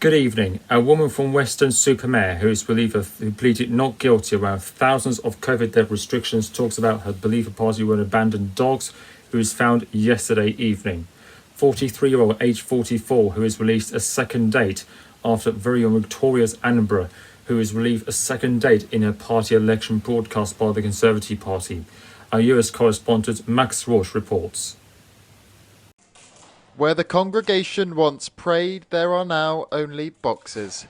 Good evening. A woman from Weston-super-Mare who pleaded not guilty around thousands of COVID death restrictions talks about her belief a party were abandoned dogs who was found yesterday evening. 43-year-old aged 44 who is released a second date after very young Victoria's Annaborough who is relieved a second date in a party election broadcast by the Conservative Party. Our US correspondent Max Roche reports. Where the congregation once prayed, there are now only boxes.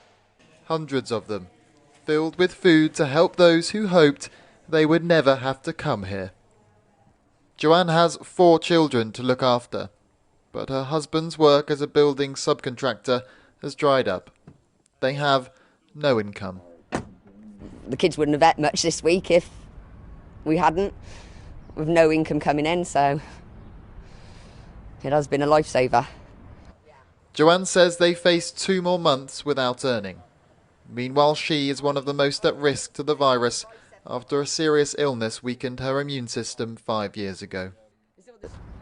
Hundreds of them, filled with food to help those who hoped they would never have to come here. Joanne has 4 children to look after, but her husband's work as a building subcontractor has dried up. They have no income. The kids wouldn't have ate much this week if we hadn't, with no income coming in, so it has been a lifesaver. Joanne says they face 2 more months without earning. Meanwhile, she is one of the most at risk to the virus after a serious illness weakened her immune system 5 years ago.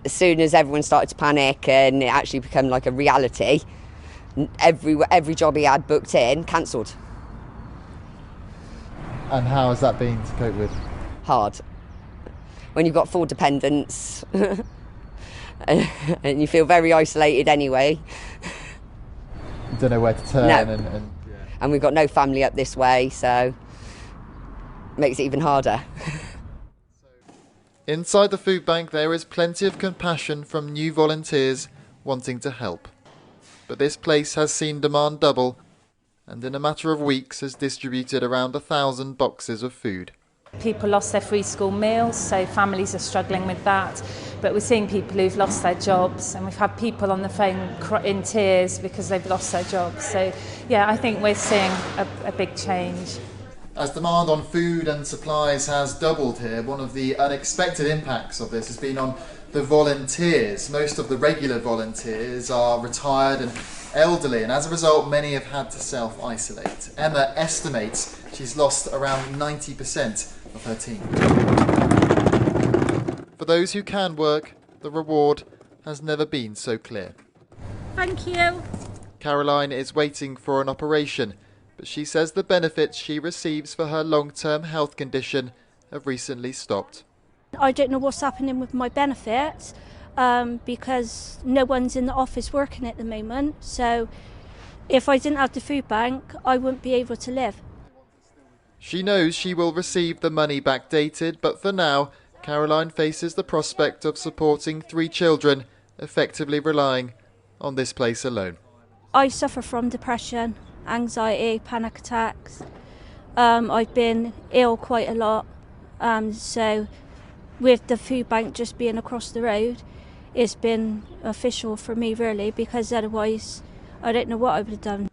As soon as everyone started to panic and it actually became like a reality, every job he had booked in, cancelled. And how has that been to cope with? Hard. When you've got 4 dependents and you feel very isolated anyway. You don't know where to turn. No. And we've got no family up this way, so it makes it even harder. Inside the food bank there is plenty of compassion from new volunteers wanting to help. But this place has seen demand double and in a matter of weeks has distributed around 1,000 boxes of food. People lost their free school meals, so families are struggling with that. But we're seeing people who've lost their jobs, and we've had people on the phone in tears because they've lost their jobs. So, yeah, I think we're seeing a big change. As demand on food and supplies has doubled here, one of the unexpected impacts of this has been on the volunteers. Most of the regular volunteers are retired and elderly, and as a result, many have had to self-isolate. Emma estimates she's lost around 90% of her team. For those who can work, the reward has never been so clear. Thank you. Caroline is waiting for an operation, but she says the benefits she receives for her long-term health condition have recently stopped. I don't know what's happening with my benefits because no one's in the office working at the moment. So if I didn't have the food bank, I wouldn't be able to live. She knows she will receive the money backdated, but for now, Caroline faces the prospect of supporting 3 children, effectively relying on this place alone. I suffer from depression, anxiety, panic attacks. I've been ill quite a lot. So with the food bank just being across the road, it's been official for me really, because otherwise I don't know what I would have done.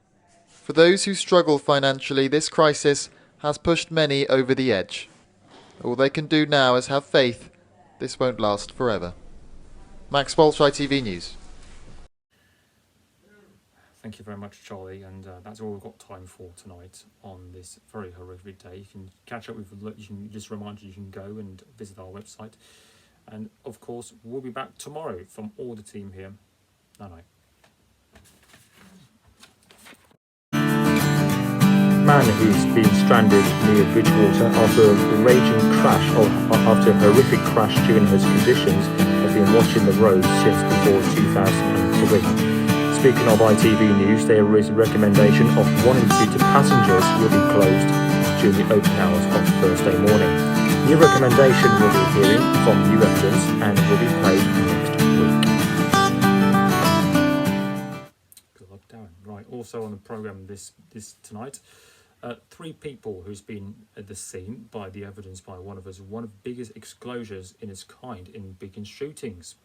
For those who struggle financially, this crisis has pushed many over the edge. All they can do now is have faith this won't last forever. Max Walsh, ITV News. Thank you very much, Charlie, and that's all we've got time for tonight on this very horrific day. You can catch up with, you can just remind you can go and visit our website, and of course we'll be back tomorrow from all the team here. Night. Man who's been stranded near Bridgewater after a raging crash after a horrific crash during his conditions has been watching the road since before 2003. Speaking of ITV News, there is a recommendation of 1 and 2 to passengers will be closed during the open hours of Thursday morning. New recommendation will be hearing from new residents and will be played next week. Good luck, Darren. Right, also on the programme this tonight, 3 people who's been at the scene by the evidence by one of the biggest explosions in its kind in Beacon shootings.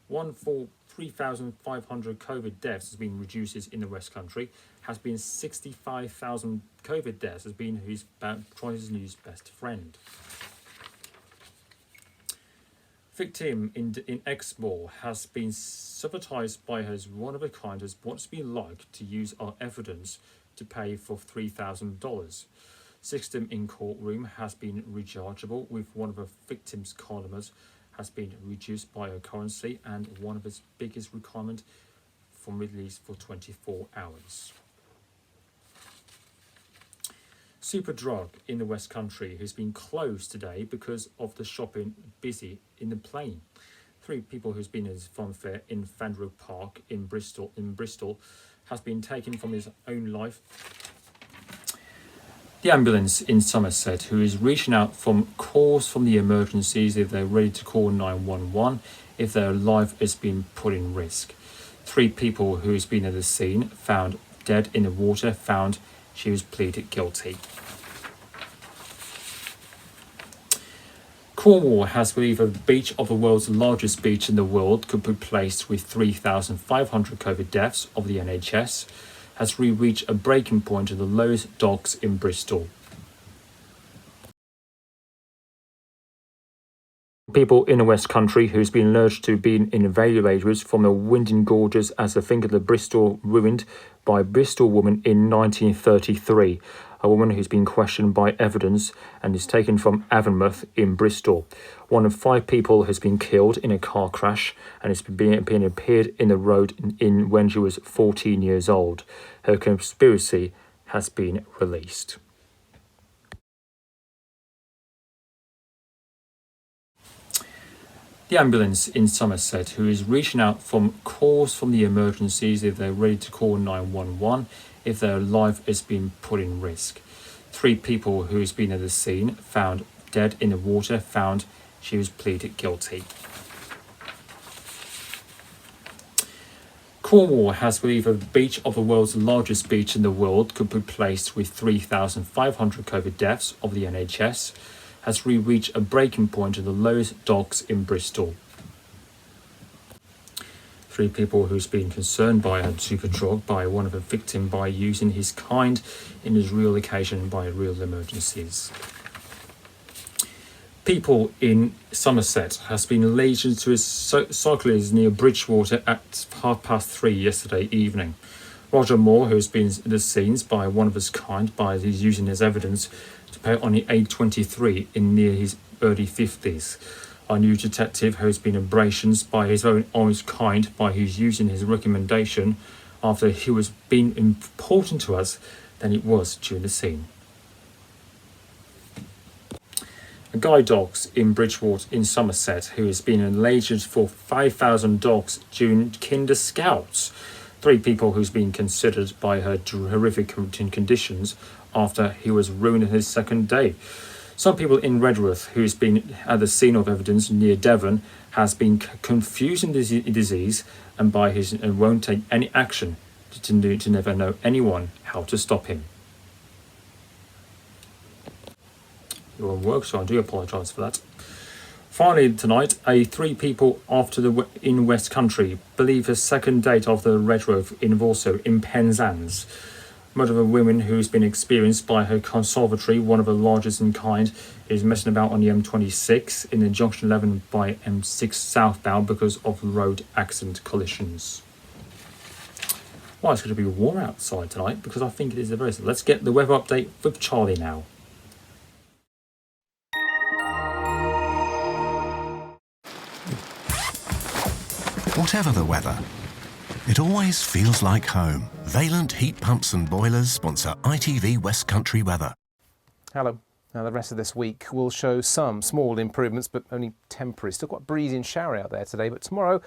3,500 COVID deaths has been reduced in the West Country, has been 65,000 COVID deaths has been Troy's news best friend. Victim in Exmoor has been sabotaged by his one-of-a-kind as what's been like to use our evidence to pay for $3,000. System in courtroom has been rechargeable, with one of the victim's columns has been reduced by a currency and one of its biggest requirement for release for 24 hours. Superdrug in the West Country has been closed today because of the shopping busy in the plane. 3 people who's been at his fun fair in Fandrow Park in Bristol has been taken from his own life. The ambulance in Somerset, who is reaching out from calls from the emergencies if they're ready to call 911 if their life has been put in risk. 3 people who's been at the scene found dead in the water found she was pleaded guilty. Cornwall has believed a beach of the world's largest beach in the world could be placed with 3,500 COVID deaths of the NHS has reached a breaking point at the lowest docks in Bristol. People in the West Country who's been alleged to be in evaluators from the Winding Gorges as they think of the Bristol ruined by a Bristol woman in 1933, a woman who's been questioned by evidence and is taken from Avonmouth in Bristol. One of 5 people has been killed in a car crash and has been appeared in the road when she was 14 years old. Her conspiracy has been released. The ambulance in Somerset, who is reaching out from calls from the emergencies if they're ready to call 911 if their life has been put in risk. 3 people who's been at the scene found dead in the water found she was pleaded guilty. Cornwall has believed a beach of the world's largest beach in the world could be placed with 3,500 COVID deaths of the NHS has reached a breaking point at the lowest docks in Bristol. 3 people who's been concerned by a superdrug by one of the victim by using his kind in his real occasion by real emergencies. People in Somerset has been alleged to his cyclists near Bridgewater at 3:30 yesterday evening. Roger Moore, who has been at the scenes by one of his kind by his using his evidence to pay on the A23 in near his early 50s. Our new detective has been abrasions by his own honest kind by his using his recommendation after he was being important to us than it was during the scene. A guide dogs in Bridgewater in Somerset who has been alleged for 5,000 dogs during Kinder Scouts. 3 people who's been considered by her horrific conditions after he was ruined his second day. Some people in Redruth who's been at the scene of evidence near Devon has been confusing the disease and by his and won't take any action to never know anyone how to stop him. Your own work, so I do apologise for that. Finally tonight, 3 people after in West Country believe a second date of the Redruth in also in Penzance. Murder of a woman who's been experienced by her conservatory, one of the largest in kind, is messing about on the M26 in the junction 11 by M6 southbound because of road accident collisions. Well, it's going to be warm outside tonight because I think it is the very. Let's get the weather update with Charlie now. Whatever the weather, it always feels like home. Valent Heat Pumps and Boilers sponsor ITV West Country weather. Hello. Now the rest of this week will show some small improvements, but only temporary. Still quite breezy and showery out there today, but tomorrow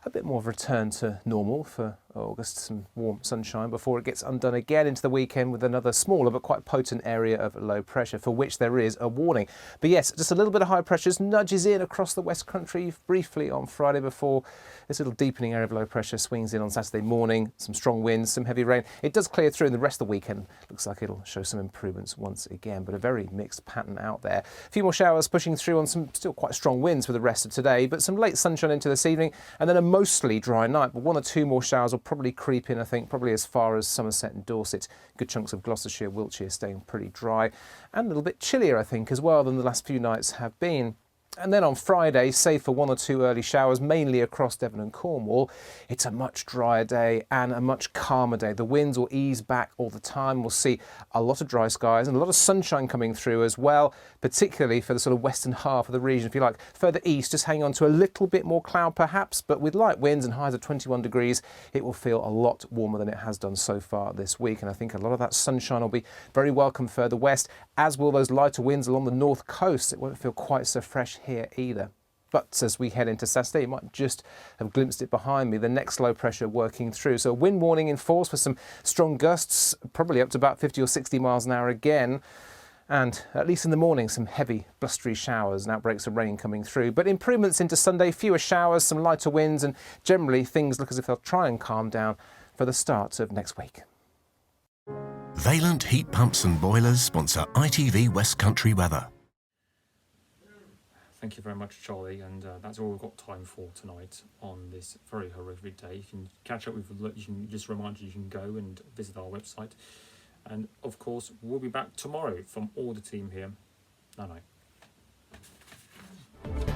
a bit more of a return to normal for August, some warm sunshine before it gets undone again into the weekend with another smaller but quite potent area of low pressure for which there is a warning. But yes, just a little bit of high pressure nudges in across the West Country briefly on Friday before this little deepening area of low pressure swings in on Saturday morning. Some strong winds, some heavy rain. It does clear through and the rest of the weekend looks like it'll show some improvements once again, but a very mixed pattern out there. A few more showers pushing through on some still quite strong winds for the rest of today, but some late sunshine into this evening and then a mostly dry night, but 1 or 2 more showers will probably creep in, I think, probably as far as Somerset and Dorset. Good chunks of Gloucestershire, Wiltshire staying pretty dry and a little bit chillier, I think, as well than the last few nights have been. And then on Friday, save for 1 or 2 early showers, mainly across Devon and Cornwall, it's a much drier day and a much calmer day. The winds will ease back all the time. We'll see a lot of dry skies and a lot of sunshine coming through as well, particularly for the sort of western half of the region. If you like, further east, just hang on to a little bit more cloud perhaps, but with light winds and highs of 21 degrees, it will feel a lot warmer than it has done so far this week. And I think a lot of that sunshine will be very welcome further west, as will those lighter winds along the north coast. It won't feel quite so fresh here either. But as we head into Saturday, you might just have glimpsed it behind me, the next low pressure working through. So a wind warning in force for some strong gusts, probably up to about 50 or 60 miles an hour again. And at least in the morning, some heavy blustery showers and outbreaks of rain coming through. But improvements into Sunday, fewer showers, some lighter winds, and generally things look as if they'll try and calm down for the start of next week. Valent Heat Pumps and Boilers sponsor ITV West Country Weather. Thank you very much, Charlie, and that's all we've got time for tonight on this very horrific day. You can catch up with, you can just remind you can go and visit our website, and of course we'll be back tomorrow from all the team here. Night night.